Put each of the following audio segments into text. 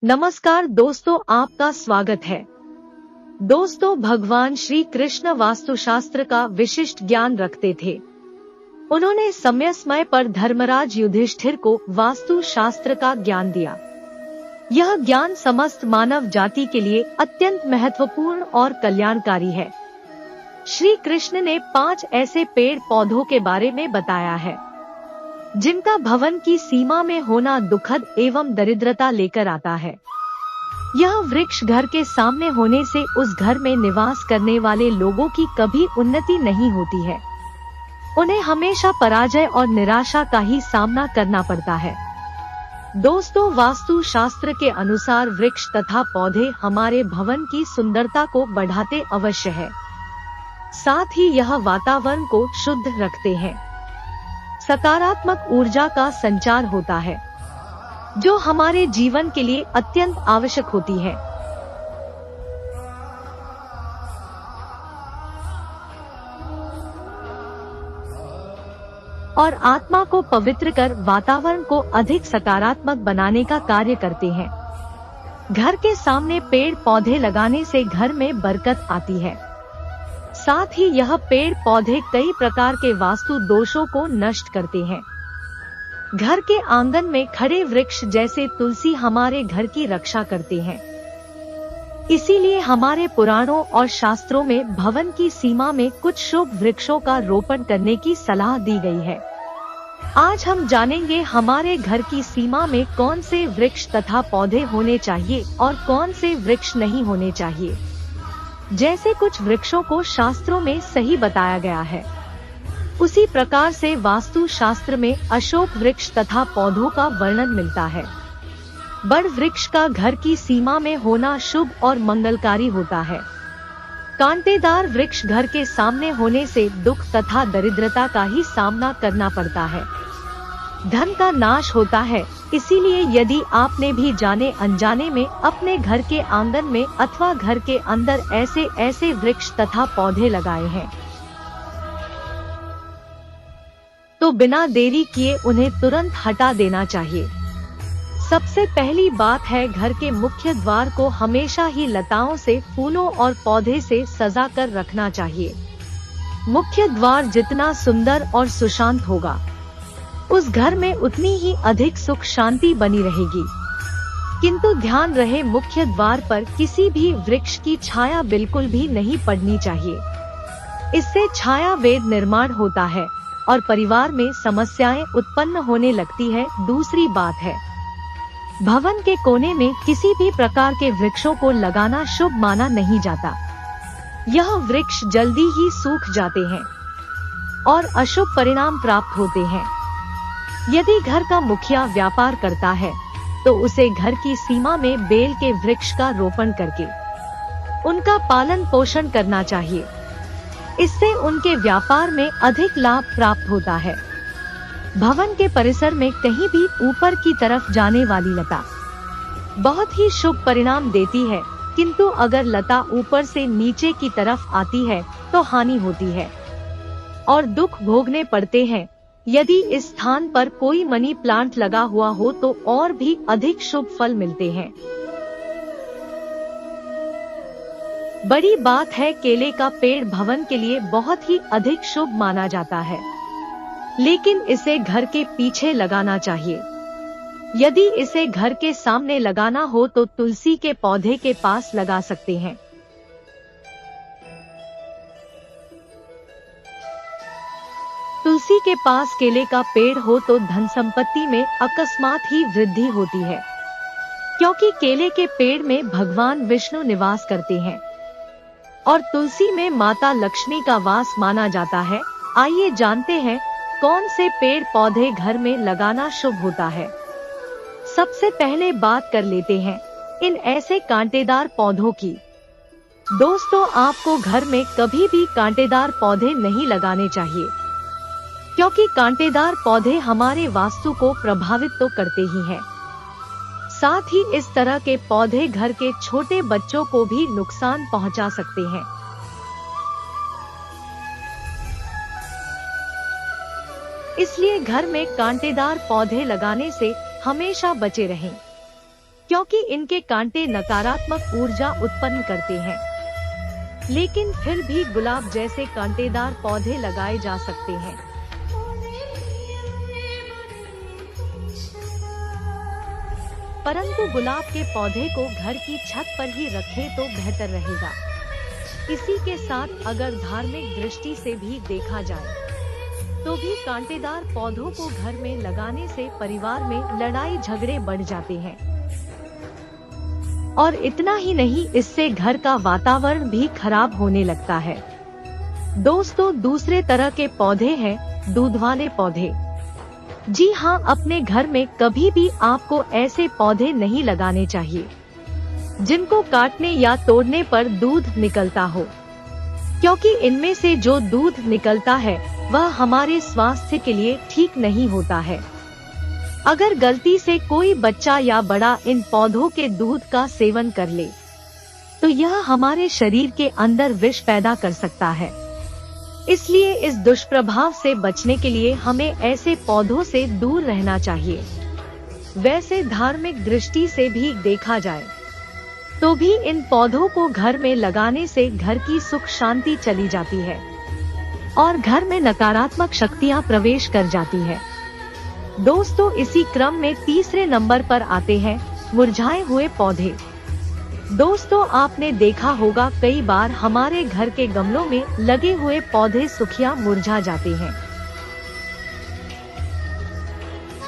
नमस्कार दोस्तों, आपका स्वागत है। दोस्तों, भगवान श्री कृष्ण वास्तुशास्त्र का विशिष्ट ज्ञान रखते थे। उन्होंने समय समय पर धर्मराज युधिष्ठिर को वास्तुशास्त्र का ज्ञान दिया। यह ज्ञान समस्त मानव जाति के लिए अत्यंत महत्वपूर्ण और कल्याणकारी है। श्री कृष्ण ने 5 ऐसे पेड़ पौधों के बारे में बताया है जिनका भवन की सीमा में होना दुखद एवं दरिद्रता लेकर आता है। यह वृक्ष घर के सामने होने से उस घर में निवास करने वाले लोगों की कभी उन्नति नहीं होती है। उन्हें हमेशा पराजय और निराशा का ही सामना करना पड़ता है। दोस्तों, वास्तु शास्त्र के अनुसार वृक्ष तथा पौधे हमारे भवन की सुंदरता को बढ़ाते अवश्य है। साथ ही यह वातावरण को शुद्ध रखते हैं। सकारात्मक ऊर्जा का संचार होता है जो हमारे जीवन के लिए अत्यंत आवश्यक होती है। और आत्मा को पवित्र कर वातावरण को अधिक सकारात्मक बनाने का कार्य करते हैं। घर के सामने पेड़ पौधे लगाने से घर में बरकत आती है। साथ ही यह पेड़ पौधे कई प्रकार के वास्तु दोषों को नष्ट करते हैं। घर के आंगन में खड़े वृक्ष जैसे तुलसी हमारे घर की रक्षा करते हैं। इसीलिए हमारे पुराणों और शास्त्रों में भवन की सीमा में कुछ शुभ वृक्षों का रोपण करने की सलाह दी गई है। आज हम जानेंगे हमारे घर की सीमा में कौन से वृक्ष तथा पौधे होने चाहिए और कौन से वृक्ष नहीं होने चाहिए। जैसे कुछ वृक्षों को शास्त्रों में सही बताया गया है, उसी प्रकार से वास्तु शास्त्र में अशोक वृक्ष तथा पौधों का वर्णन मिलता है। बड़ वृक्ष का घर की सीमा में होना शुभ और मंगलकारी होता है। कांटेदार वृक्ष घर के सामने होने से दुख तथा दरिद्रता का ही सामना करना पड़ता है। धन का नाश होता है। इसीलिए यदि आपने भी जाने अनजाने में अपने घर के आंगन में अथवा घर के अंदर ऐसे वृक्ष तथा पौधे लगाए हैं, तो बिना देरी किए उन्हें तुरंत हटा देना चाहिए। सबसे पहली बात है, घर के मुख्य द्वार को हमेशा ही लताओं से, फूलों और पौधे से सजा कर रखना चाहिए। मुख्य द्वार जितना सुंदर और सुशांत होगा, उस घर में उतनी ही अधिक सुख शांति बनी रहेगी। किंतु ध्यान रहे, मुख्य द्वार पर किसी भी वृक्ष की छाया बिल्कुल भी नहीं पड़नी चाहिए। इससे छाया वेद निर्माण होता है और परिवार में समस्याएं उत्पन्न होने लगती है। दूसरी बात है, भवन के कोने में किसी भी प्रकार के वृक्षों को लगाना शुभ माना नहीं जाता। यह वृक्ष जल्दी ही सूख जाते हैं और अशुभ परिणाम प्राप्त होते हैं। यदि घर का मुखिया व्यापार करता है तो उसे घर की सीमा में बेल के वृक्ष का रोपण करके उनका पालन पोषण करना चाहिए। इससे उनके व्यापार में अधिक लाभ प्राप्त होता है। भवन के परिसर में कहीं भी ऊपर की तरफ जाने वाली लता बहुत ही शुभ परिणाम देती है, किंतु अगर लता ऊपर से नीचे की तरफ आती है तो हानि होती है और दुख भोगने पड़ते हैं। यदि इस स्थान पर कोई मनी प्लांट लगा हुआ हो तो और भी अधिक शुभ फल मिलते हैं। बड़ी बात है, केले का पेड़ भवन के लिए बहुत ही अधिक शुभ माना जाता है, लेकिन इसे घर के पीछे लगाना चाहिए। यदि इसे घर के सामने लगाना हो तो तुलसी के पौधे के पास लगा सकते हैं। तुलसी के पास केले का पेड़ हो तो धन संपत्ति में अकस्मात ही वृद्धि होती है, क्योंकि केले के पेड़ में भगवान विष्णु निवास करते हैं और तुलसी में माता लक्ष्मी का वास माना जाता है। आइए जानते हैं कौन से पेड़ पौधे घर में लगाना शुभ होता है। सबसे पहले बात कर लेते हैं इन ऐसे कांटेदार पौधों की। दोस्तों, आपको घर में कभी भी कांटेदार पौधे नहीं लगाने चाहिए, क्योंकि कांटेदार पौधे हमारे वास्तु को प्रभावित तो करते ही हैं, साथ ही इस तरह के पौधे घर के छोटे बच्चों को भी नुकसान पहुंचा सकते हैं। इसलिए घर में कांटेदार पौधे लगाने से हमेशा बचे रहें। क्योंकि इनके कांटे नकारात्मक ऊर्जा उत्पन्न करते हैं। लेकिन फिर भी गुलाब जैसे कांटेदार पौधे लगाए जा सकते हैं। परंतु गुलाब के पौधे को घर की छत पर ही रखें तो बेहतर रहेगा। इसी के साथ अगर धार्मिक दृष्टि से भी देखा जाए तो भी कांटेदार पौधों को घर में लगाने से परिवार में लड़ाई झगड़े बढ़ जाते हैं। और इतना ही नहीं, इससे घर का वातावरण भी खराब होने लगता है। दोस्तों, दूसरे तरह के पौधे हैं दूध वाले पौधे। जी हाँ, अपने घर में कभी भी आपको ऐसे पौधे नहीं लगाने चाहिए जिनको काटने या तोड़ने पर दूध निकलता हो, क्योंकि इनमें से जो दूध निकलता है वह हमारे स्वास्थ्य के लिए ठीक नहीं होता है। अगर गलती से कोई बच्चा या बड़ा इन पौधों के दूध का सेवन कर ले तो यह हमारे शरीर के अंदर विष पैदा कर सकता है। इसलिए इस दुष्प्रभाव से बचने के लिए हमें ऐसे पौधों से दूर रहना चाहिए। वैसे धार्मिक दृष्टि से भी देखा जाए तो भी इन पौधों को घर में लगाने से घर की सुख शांति चली जाती है और घर में नकारात्मक शक्तियां प्रवेश कर जाती है। दोस्तों, इसी क्रम में तीसरे नंबर पर आते हैं मुरझाए हुए पौधे। दोस्तों, आपने देखा होगा कई बार हमारे घर के गमलों में लगे हुए पौधे सुखिया मुरझा जाते हैं।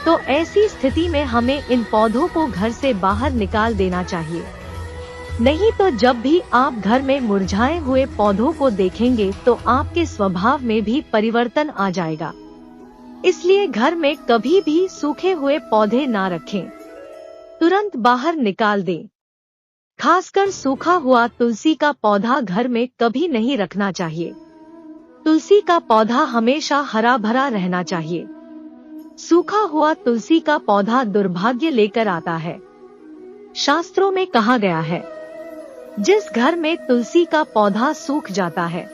तो ऐसी स्थिति में हमें इन पौधों को घर से बाहर निकाल देना चाहिए। नहीं तो जब भी आप घर में मुरझाए हुए पौधों को देखेंगे तो आपके स्वभाव में भी परिवर्तन आ जाएगा। इसलिए घर में कभी भी सूखे हुए पौधे ना रखें, तुरंत बाहर निकाल दें। खासकर सूखा हुआ तुलसी का पौधा घर में कभी नहीं रखना चाहिए। तुलसी का पौधा हमेशा हरा भरा रहना चाहिए। सूखा हुआ तुलसी का पौधा दुर्भाग्य लेकर आता है। शास्त्रों में कहा गया है, जिस घर में तुलसी का पौधा सूख जाता है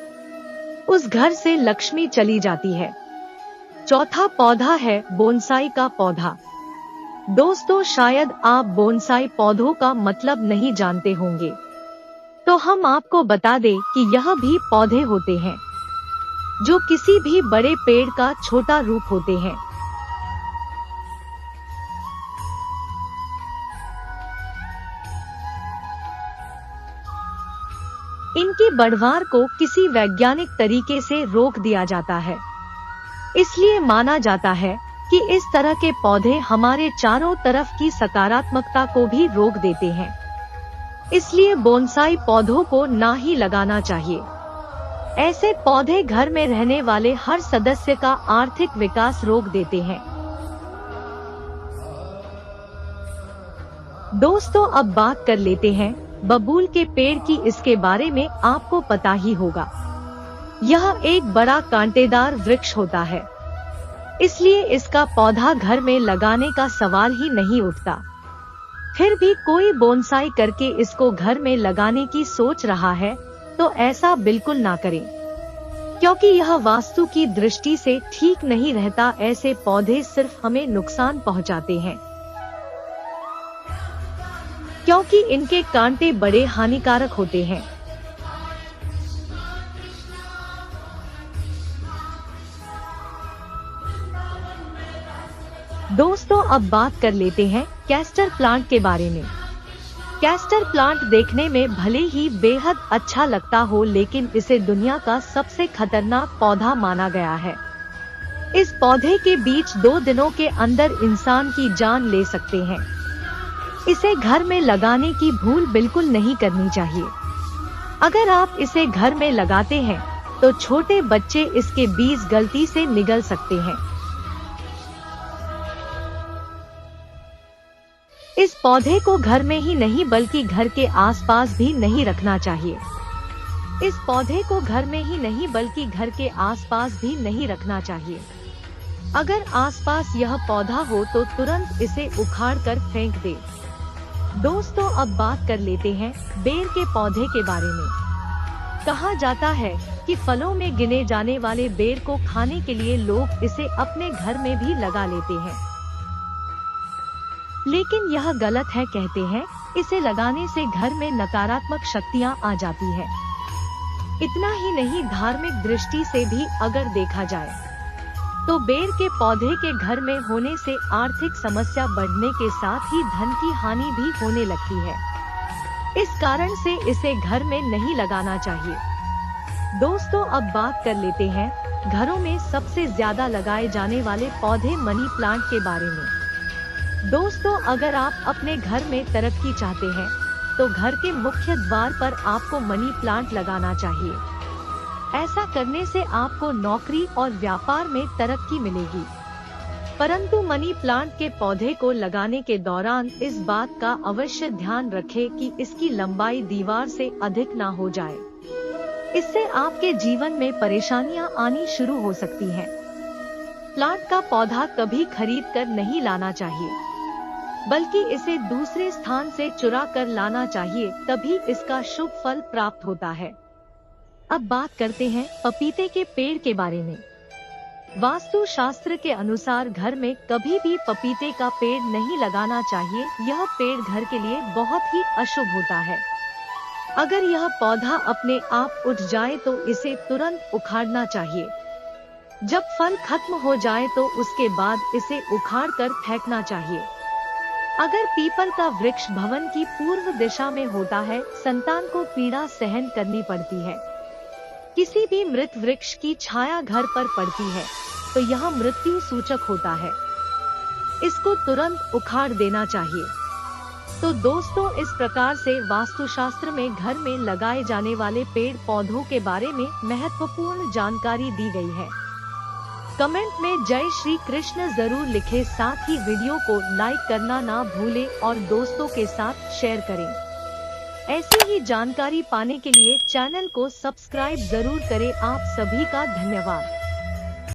उस घर से लक्ष्मी चली जाती है। चौथा पौधा है बोनसाई का पौधा। दोस्तों, शायद आप बोनसाई पौधों का मतलब नहीं जानते होंगे, तो हम आपको बता दें कि यह भी पौधे होते हैं जो किसी भी बड़े पेड़ का छोटा रूप होते हैं। इनकी बढ़वार को किसी वैज्ञानिक तरीके से रोक दिया जाता है। इसलिए माना जाता है कि इस तरह के पौधे हमारे चारों तरफ की सकारात्मकता को भी रोक देते हैं। इसलिए बोनसाई पौधों को ना ही लगाना चाहिए। ऐसे पौधे घर में रहने वाले हर सदस्य का आर्थिक विकास रोक देते हैं। दोस्तों, अब बात कर लेते हैं बबूल के पेड़ की। इसके बारे में आपको पता ही होगा, यह एक बड़ा कांटेदार वृक्ष होता है। इसलिए इसका पौधा घर में लगाने का सवाल ही नहीं उठता। फिर भी कोई बोनसाई करके इसको घर में लगाने की सोच रहा है तो ऐसा बिल्कुल ना करें, क्योंकि यह वास्तु की दृष्टि से ठीक नहीं रहता। ऐसे पौधे सिर्फ हमें नुकसान पहुंचाते हैं, क्योंकि इनके कांटे बड़े हानिकारक होते हैं। दोस्तों, अब बात कर लेते हैं कैस्टर प्लांट के बारे में। कैस्टर प्लांट देखने में भले ही बेहद अच्छा लगता हो, लेकिन इसे दुनिया का सबसे खतरनाक पौधा माना गया है। इस पौधे के बीज 2 दिनों के अंदर इंसान की जान ले सकते हैं। इसे घर में लगाने की भूल बिल्कुल नहीं करनी चाहिए। अगर आप इसे घर में लगाते हैं तो छोटे बच्चे इसके बीज गलती से निगल सकते हैं। इस पौधे को घर में ही नहीं बल्कि घर के आसपास भी नहीं रखना चाहिए। इस पौधे को घर में ही नहीं बल्कि घर के आसपास भी नहीं रखना चाहिए। अगर आसपास यह पौधा हो तो तुरंत इसे उखाड़ कर फेंक दे। दोस्तों, अब बात कर लेते हैं बेर के पौधे के बारे में। कहा जाता है कि फलों में गिने जाने वाले बेर को खाने के लिए लोग इसे अपने घर में भी लगा लेते हैं। लेकिन यह गलत है, कहते हैं इसे लगाने से घर में नकारात्मक शक्तियाँ आ जाती है। इतना ही नहीं, धार्मिक दृष्टि से भी अगर देखा जाए तो बेर के पौधे के घर में होने से आर्थिक समस्या बढ़ने के साथ ही धन की हानि भी होने लगती है। इस कारण से इसे घर में नहीं लगाना चाहिए। दोस्तों, अब बात कर लेते हैं घरों में सबसे ज्यादा लगाए जाने वाले पौधे मनी प्लांट के बारे में। दोस्तों, अगर आप अपने घर में तरक्की चाहते हैं तो घर के मुख्य द्वार पर आपको मनी प्लांट लगाना चाहिए। ऐसा करने से आपको नौकरी और व्यापार में तरक्की मिलेगी। परंतु मनी प्लांट के पौधे को लगाने के दौरान इस बात का अवश्य ध्यान रखें कि इसकी लंबाई दीवार से अधिक ना हो जाए। इससे आपके जीवन में परेशानियां आनी शुरू हो सकती हैं। प्लांट का पौधा कभी खरीद कर नहीं लाना चाहिए, बल्कि इसे दूसरे स्थान से चुरा कर लाना चाहिए, तभी इसका शुभ फल प्राप्त होता है। अब बात करते हैं पपीते के पेड़ के बारे में। वास्तु शास्त्र के अनुसार घर में कभी भी पपीते का पेड़ नहीं लगाना चाहिए। यह पेड़ घर के लिए बहुत ही अशुभ होता है। अगर यह पौधा अपने आप उठ जाए तो इसे तुरंत उखाड़ना चाहिए। जब फल खत्म हो जाए तो उसके बाद इसे उखाड़ कर फेंकना चाहिए। अगर पीपल का वृक्ष भवन की पूर्व दिशा में होता है, संतान को पीड़ा सहन करनी पड़ती है। किसी भी मृत वृक्ष की छाया घर पर पड़ती है तो यह मृत्यु सूचक होता है। इसको तुरंत उखाड़ देना चाहिए। तो दोस्तों, इस प्रकार से वास्तुशास्त्र में घर में लगाए जाने वाले पेड़ पौधों के बारे में महत्वपूर्ण जानकारी दी गई है। कमेंट में जय श्री कृष्ण जरूर लिखें, साथ ही वीडियो को लाइक करना ना भूलें और दोस्तों के साथ शेयर करें। ऐसी ही जानकारी पाने के लिए चैनल को सब्सक्राइब जरूर करें। आप सभी का धन्यवाद।